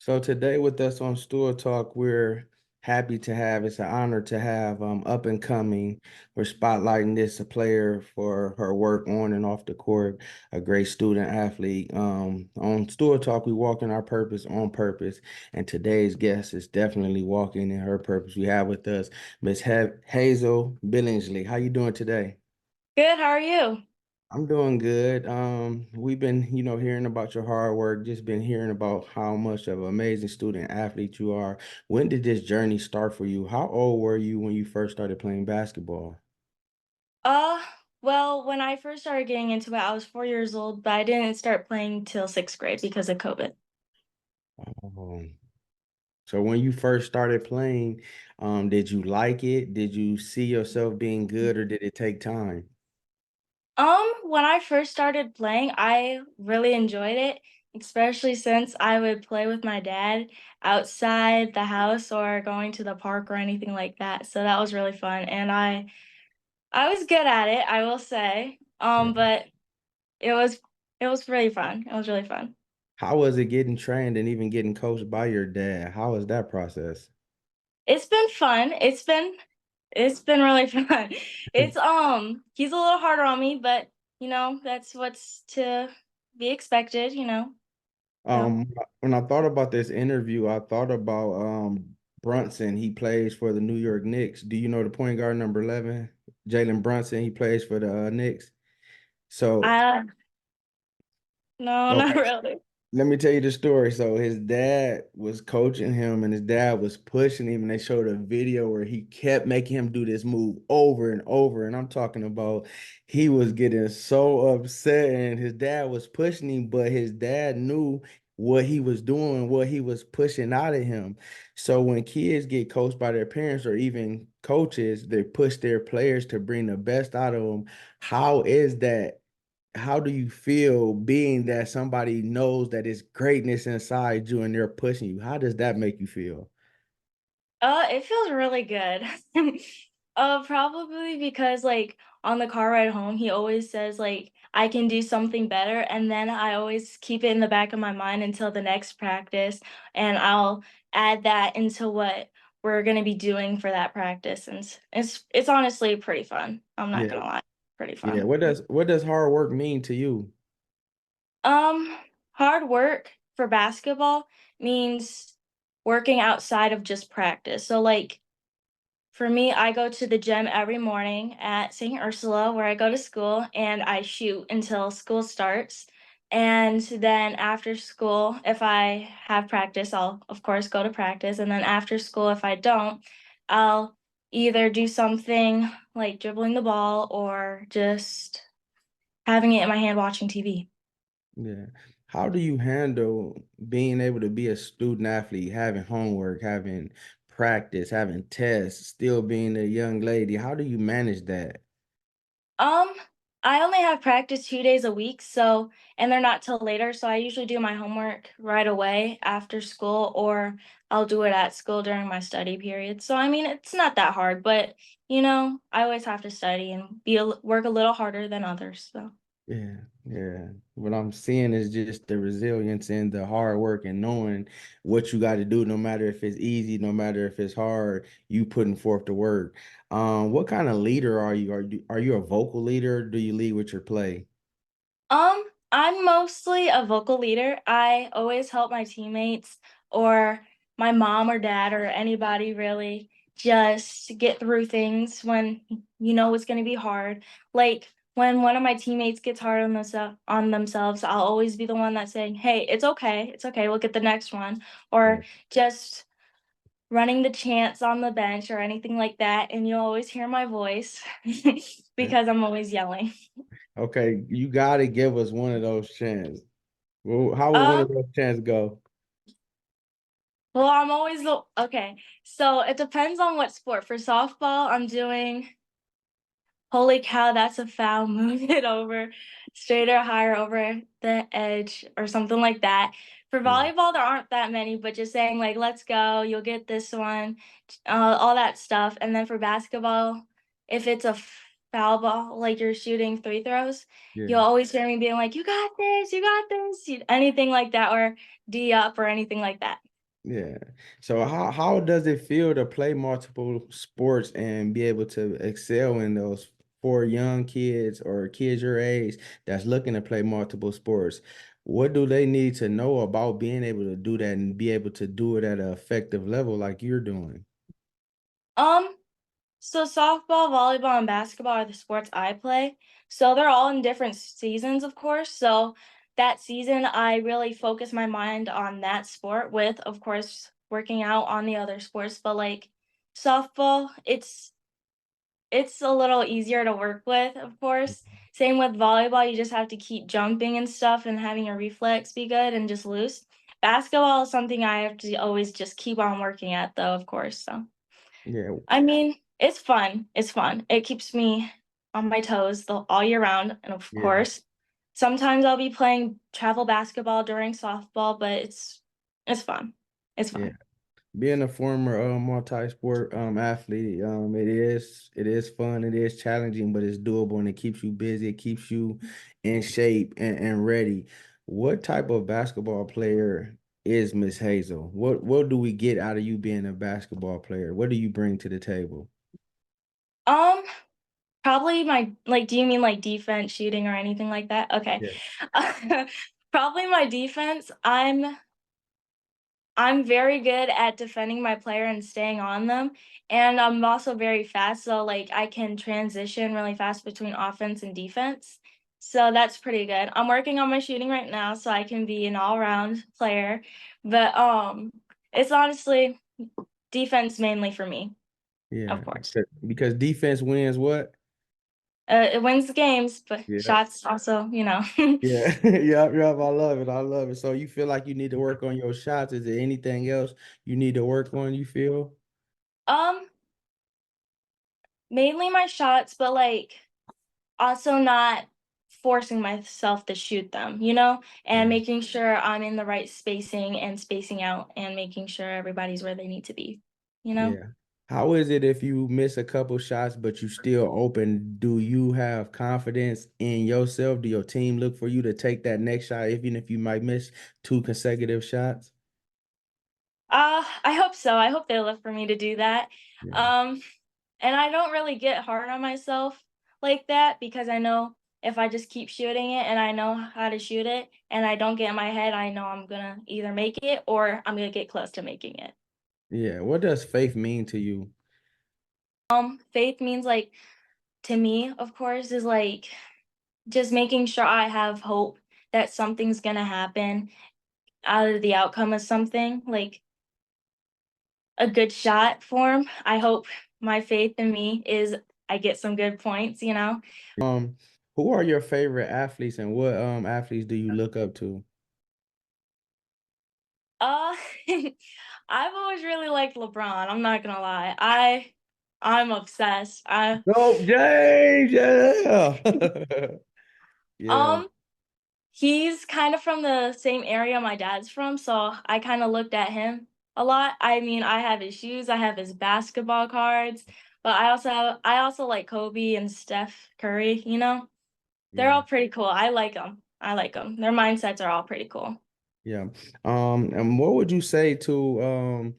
So today with us on Stool Talk, we're happy to have, it's an honor to have up and coming. We're spotlighting this a player for her work on and off the court, a great student athlete. On Stool Talk, we walk in our purpose on purpose. And today's guest is definitely walking in her purpose. We have with us Miss Hazel Billingsley. How you doing today? Good, how are you? I'm doing good. We've been, hearing about your hard work, just been hearing about how much of an amazing student athlete you are. When did this journey start for you? How old were you when you first started playing basketball? Uh, well, when I first started getting into it, I was 4 years old, but I didn't start playing till sixth grade because of COVID. Oh, so when you first started playing, did you like it? Did you see yourself being good, or did it take time? When I first started playing, I really enjoyed it, especially since I would play with my dad outside the house or going to the park or anything like that. So that was really fun, and I was good at it, I will say. Yeah. But it was it was really fun. It was really fun. How was it getting trained and even getting coached by your dad? How was that process? It's been fun. It's been really fun. He's a little harder on me, but that's what's to be expected, So When I thought about this interview, I thought about Brunson. He plays for the New York Knicks. Do you know the point guard number 11? Jalen Brunson, he plays for the Knicks. So, I no, not okay, really. let me tell you the story. So his dad was coaching him and his dad was pushing him, and they showed a video where he kept making him do this move over and over. And I'm talking about he was getting so upset and his dad was pushing him, but his dad knew what he was doing, what he was pushing out of him. So when kids get coached by their parents or even coaches, they push their players to bring the best out of them. How is that? How do you feel being that somebody knows that it's greatness inside you and they're pushing you? How does that make you feel? It feels really good. Probably because like on the car ride home, he always says like I can do something better, and then I always keep it in the back of my mind until the next practice, and I'll add that into what we're gonna be doing for that practice, and it's honestly pretty fun. I'm not Yeah, gonna lie, pretty yeah. fun. What does hard work mean to you? Um, Hard work for basketball means working outside of just practice. So like for me, I go to the gym every morning at St. Ursula, where I go to school, and I shoot until school starts. And then after school, if I have practice, I'll of course go to practice. And then after school, if I don't, I'll either do something like dribbling the ball or just having it in my hand watching TV. Yeah. How do you handle being able to be a student athlete, having homework, having practice, having tests, still being a young lady? How do you manage that? Um, I only have practice 2 days a week, so and they're not till later, so I usually do my homework right away after school, or I'll do it at school during my study period. So I mean, it's not that hard, but I always have to study and work a little harder than others. So. Yeah, yeah. What I'm seeing is just the resilience and the hard work and knowing what you got to do, no matter if it's easy, no matter if it's hard, you putting forth the work. What kind of leader are you? Are you a vocal leader? Do you lead with your play? I'm mostly a vocal leader. I always help my teammates or my mom or dad or anybody really just get through things when it's going to be hard. Like when one of my teammates gets hard on themselves, I'll always be the one that's saying, "Hey, it's okay. It's okay. We'll get the next one." Yeah. Or just running the chants on the bench or anything like that, and you'll always hear my voice Yeah. because I'm always yelling. Okay, you got to give us one of those chants. Well, how would one Um of those chants go? Well, I'm always the okay. So it depends on what sport. For softball, I'm doing holy cow, that's a foul. Move it over, straighter, higher over the edge, or something like that. For Yeah, volleyball, there aren't that many, but just saying like, let's go, you'll get this one, all that stuff. And then for basketball, if it's a foul ball, like you're shooting free throws, yeah. you'll always hear me being like, you got this, anything like that, or D up or anything like that. Yeah. So how does it feel to play multiple sports and be able to excel in those for young kids or kids your age that's looking to play multiple sports? What do they need to know about being able to do that and be able to do it at an effective level like you're doing? Um, so softball, volleyball, and basketball are the sports I play. So they're all in different seasons, of course. So that season, I really focus my mind on that sport with, of course, working out on the other sports. But like softball, it's a little easier to work with, of course. Same with volleyball, you just have to keep jumping and stuff and having your reflex be good and just loose. Basketball is something I have to always just keep on working at though, of course. So Yeah. I mean, it's fun. It's fun. It keeps me on my toes all year round. And of Yeah. course, sometimes I'll be playing travel basketball during softball, but it's fun. It's Yeah. fun. Being a former multi-sport athlete, it is fun, it is challenging, but it's doable and it keeps you busy, it keeps you in shape and ready. What type of basketball player is Miss Hazel? What do we get out of you being a basketball player? What do you bring to the table? Um, Probably my like, do you mean like defense, shooting, or anything like that? Okay. Yeah. Probably my defense. I'm very good at defending my player and staying on them, and I'm also very fast, so, like, I can transition really fast between offense and defense, so that's pretty good. I'm working on my shooting right now so I can be an all-round player, but, it's honestly defense mainly for me, Yeah. of course. Because defense wins what? It wins the games, but Yeah. shots also, you know. Yeah. Yep, yep. I love it. I love it. So you feel like you need to work on your shots. Is there anything else you need to work on, you feel? Um, Mainly my shots, but, like, also not forcing myself to shoot them, you know, and Yeah. making sure I'm in the right spacing and spacing out and making sure everybody's where they need to be, you know? Yeah. How is it if you miss a couple shots, but you still open? Do you have confidence in yourself? Do your team look for you to take that next shot, even if you might miss two consecutive shots? I hope so. I hope they look for me to do that. Yeah. Um, and I don't really get hard on myself like that because I know if I just keep shooting it and I know how to shoot it and I don't get in my head, I know I'm gonna either make it or I'm gonna get close to making it. Yeah. What does faith mean to you? Faith means like to me, of course, is like just making sure I have hope that something's gonna happen out of the outcome of something, like a good shot form. I hope my faith in me is I get some good points, you know? Um, who are your favorite athletes and what athletes do you look up to? Uh, I've always really liked LeBron, I'm not gonna lie. I'm obsessed. Oh, James, yeah. Yeah, Um, He's kind of from the same area my dad's from, so I kinda looked at him a lot. I mean, I have his shoes, I have his basketball cards, but I also like Kobe and Steph Curry, you know? They're yeah. all pretty cool. I like them. I like them. Their mindsets are all pretty cool. Yeah. And what would you say to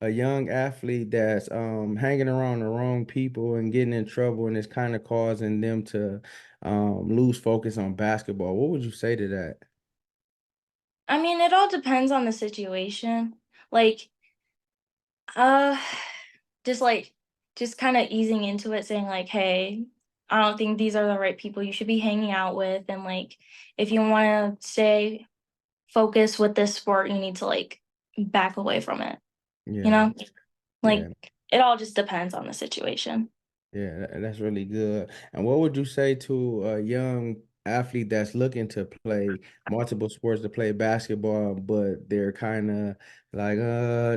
a young athlete that's hanging around the wrong people and getting in trouble and it's kind of causing them to lose focus on basketball? What would you say to that? I mean, it all depends on the situation. Like, uh, just like just kind of easing into it, saying like, "Hey, I don't think these are the right people you should be hanging out with," and like, if you want to stay focused with this sport, you need to like back away from it. You Yeah, know, like yeah. it all just depends on the situation. Yeah, that's really good. And what would you say to a young athlete that's looking to play multiple sports, to play basketball, but they're kind of like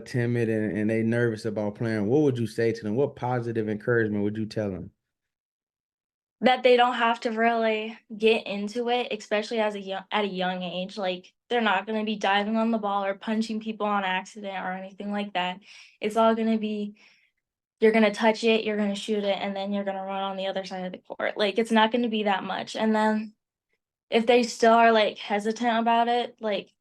timid and they nervous about playing? What would you say to them? What positive encouragement would you tell them? That they don't have to really get into it, especially as at a young age, like, they're not gonna be diving on the ball or punching people on accident or anything like that. It's all gonna be you're gonna touch it, you're gonna shoot it, and then you're gonna run on the other side of the court, like, it's not gonna be that much, and then if they still are, like, hesitant about it, like,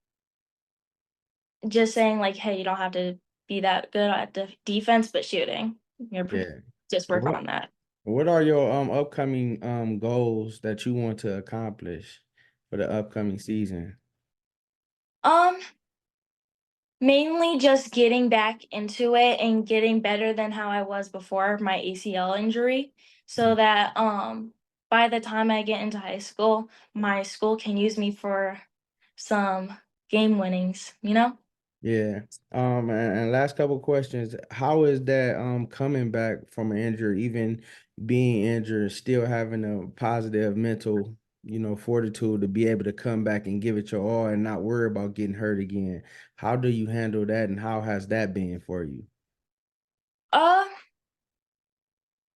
just saying like, hey, you don't have to be that good at the defense, but shooting. You're Yeah. just work What on that. what are your upcoming goals that you want to accomplish for the upcoming season? Um, Mainly just getting back into it and getting better than how I was before my ACL injury, so that by the time I get into high school, my school can use me for some game winnings, you know? Yeah. And last couple questions. How is that coming back from an injury, even being injured, still having a positive mental, fortitude to be able to come back and give it your all and not worry about getting hurt again? How do you handle that and how has that been for you? Uh,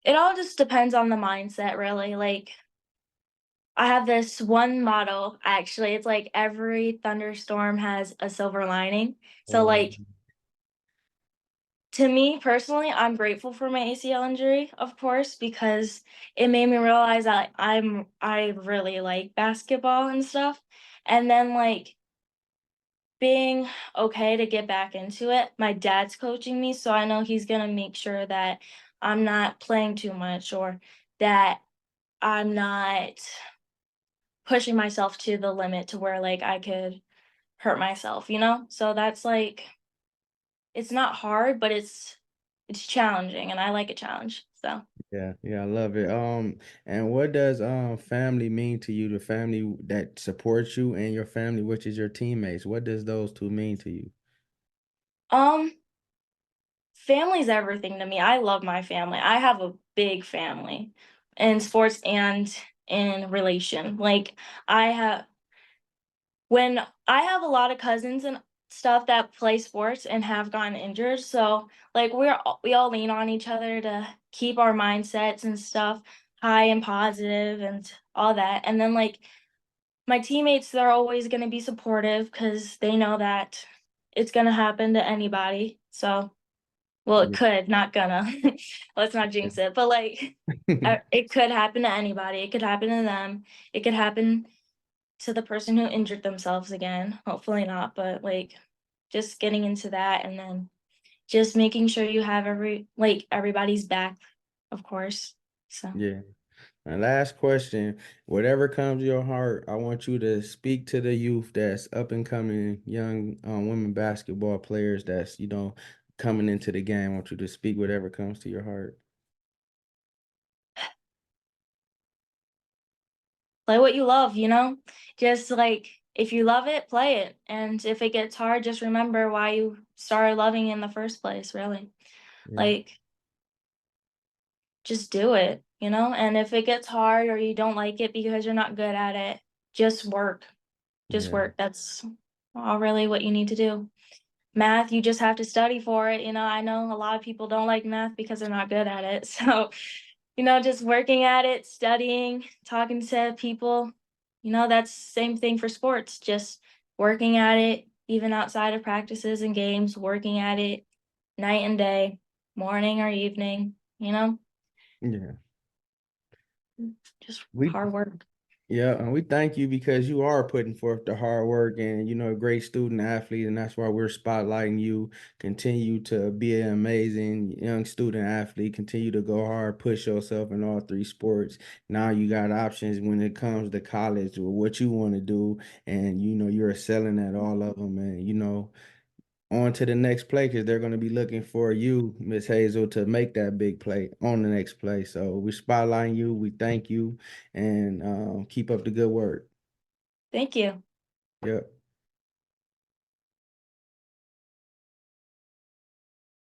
it all just depends on the mindset, really. Like, I have this one motto, actually. It's like every thunderstorm has a silver lining. So, Oh, like, to me personally, I'm grateful for my ACL injury, of course, because it made me realize that I really like basketball and stuff. And then like being okay to get back into it. My dad's coaching me, so I know he's gonna make sure that I'm not playing too much or that I'm not pushing myself to the limit to where like I could hurt myself, you know? So that's like it's not hard, but it's challenging and I like a challenge. So yeah, yeah, I love it. And what does family mean to you? The family that supports you and your family, which is your teammates. What does those two mean to you? um family's everything to me. I love my family. I have a big family in sports and in relation. Like I have when I have a lot of cousins and stuff that play sports and have gotten injured. So like we all lean on each other to keep our mindsets and stuff high and positive and all that. And then like my teammates, they're always going to be supportive because they know that it's going to happen to anybody. So well, it Yeah. could, not gonna. Let's not jinx it, but, like, it could happen to anybody. It could happen to them. It could happen to the person who injured themselves again. Hopefully not, but, like, just getting into that and then just making sure you have everybody's back, of course. So, Yeah. And last question, whatever comes to your heart, I want you to speak to the youth that's up and coming young women basketball players that's, coming into the game. I want you to speak whatever comes to your heart. play what you love, you know? Just, like, if you love it, play it, and if it gets hard, just remember why you started loving it in the first place, really. Yeah. Like just do it, you know? And if it gets hard or you don't like it because you're not good at it, just work. Just Yeah. work. That's all really what you need to do. Math, you just have to study for it. You know, I know a lot of people don't like math because they're not good at it. So, just working at it, studying, talking to people, that's same thing for sports. Just working at it, even outside of practices and games, working at it night and day, morning or evening, Yeah. just We hard work. Yeah, and we thank you because you are putting forth the hard work and a great student athlete, and that's why we're spotlighting you. Continue to be an amazing young student athlete. Continue to go hard, push yourself in all three sports. Now you got options when it comes to college or what you want to do, and you're excelling at all of them, and on to the next play because they're going to be looking for you, Miss Hazel, to make that big play on the next play. So we spotlight you. We thank you and keep up the good work. Thank you. Yep.